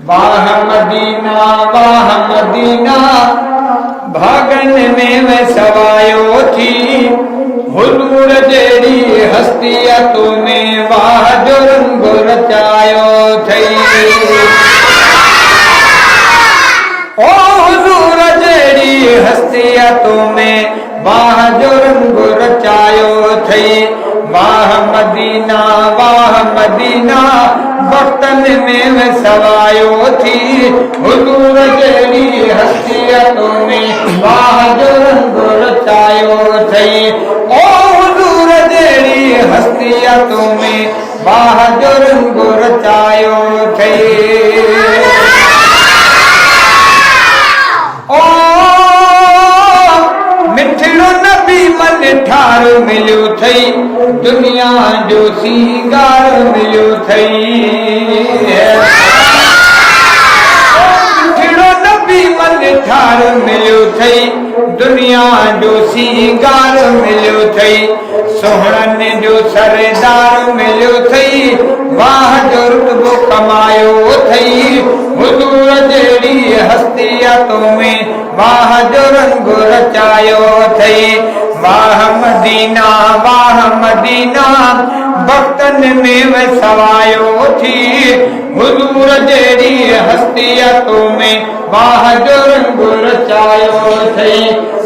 वाह मदीना भागन में मैं सवायो थी हुजूर जेड़ी हस्तिया तुम्हें वाह जो रंग रचायो थई ओ हुजूर जेड़ी हस्तिया तुम्हें वाह जो रंग रचायो थई वाह मदीना वक्तन में मैं सवायो थी हुजूर जेड़ी हस्तिया तुम्हें वाह जो रंग रचायो थई ओ हुजूर जेड़ी हस्तिया तुम्हें वाह जो रंग रचायो थई ओ मिठड़ो नबी मन ठार मिलियो थई दुनिया जो सिंगार मिलियो थई मिठड़ो नबी मन ठार मिलियो थई दुनिया जो सिंगार मिलियो थई सोहणन जो सरदार मिलियो थई वाह जो रुतबो कमायो थई हुजूर जेड़ी हस्तिया तुम्हें वाह जो रंग रचायो थई वाह मदीना भक्तन में मैं सवायो थी हुजूर जेड़ी हस्तिया तुम्हें वाह जो रंग रचायो थई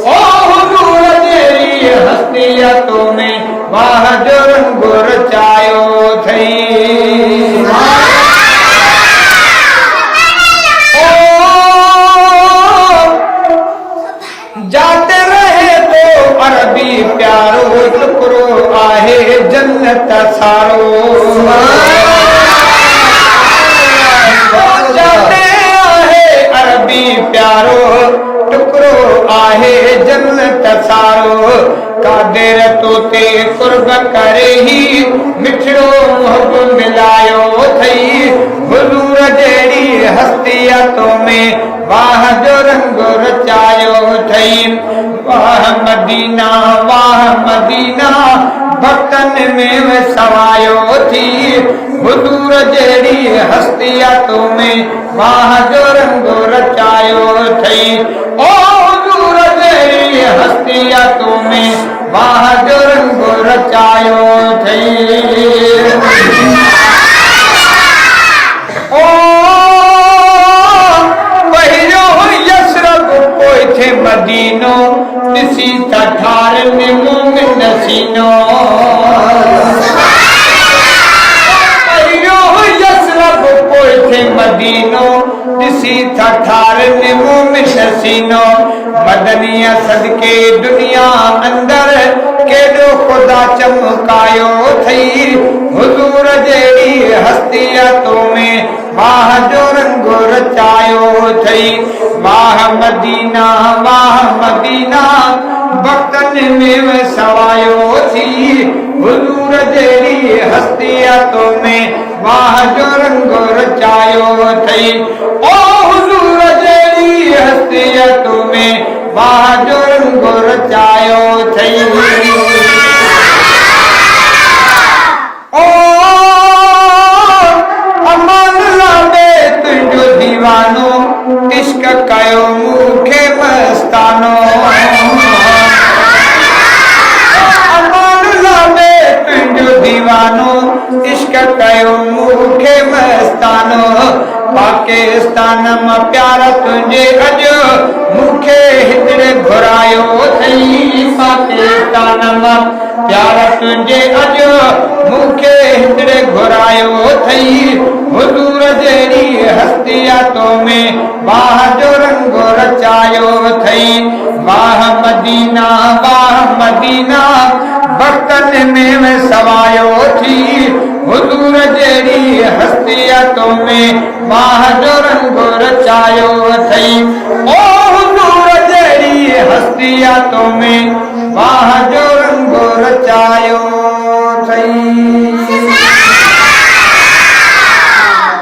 ओ हुजूर जेड़ी हस्तिया तुम्हें वाह जो रंग रचायो थई जाते रहे तो अरबी प्यारो टुकरो आहे जन्नत सारो जाते आहे अरबी प्यारो टुकरो आहे जन्नत सारो कादिर तोते कुर्ब करे ही मिठड़ो मोहब मिलायो थई हुजूर जेड़ी हस्तिया तुम्हें वाह जो रंग रचायो थई वाह मदीना भक्तन में मैं सवायो थी हुजूर जेड़ी हस्तिया तुम्हें वाह जो रंग रचायो थई ओ हुजूर जेड़ी हस्तिया तुम्हें वाह जो रंग रचायो थई ओ थे मदीनो दिसी ठार में मोमिन नसीनो यसरब कोई थे मदीनो दिसी ठार में मोमिन नसीनो मदनिया सदके दुनिया अंदर केडो खुदा चमकायो थई हुजूर जेड़ी हस्तिया तुम्हें वाह जो रंग रचायो थई वाह मदीना भक्तन में मैं सवायो थी हुजूर जेड़ी हस्तिया तुम्हें वाह जो रंग रचायो थई ओ हुजूर जेड़ी हस्तिया तुम्हें वाह जो रंग रचायो थई ओ अमान लाबे तुझो दीवानो इश्क कयो मुखे मस्तानो अमान लाबे तुझो दीवानो इश्क कयो मुखे मस्तानो पाकिस्तान में प्यार तुझे अज मुखे हितरे घुरायो थई पाकिस्तान में प्यार तुझे अज मुखे हितरे घुरायो थई हुजूर जेड़ी हस्तिया तुम्हें वाह जो रंग रचायो थई वाह मदीना भक्तन में मैं सवायो थी हुजूर जेड़ी हस्तिया तुम्हें वाह जो रंग रचायो थई ओ हुजूर जेड़ी हस्तिया तुम्हें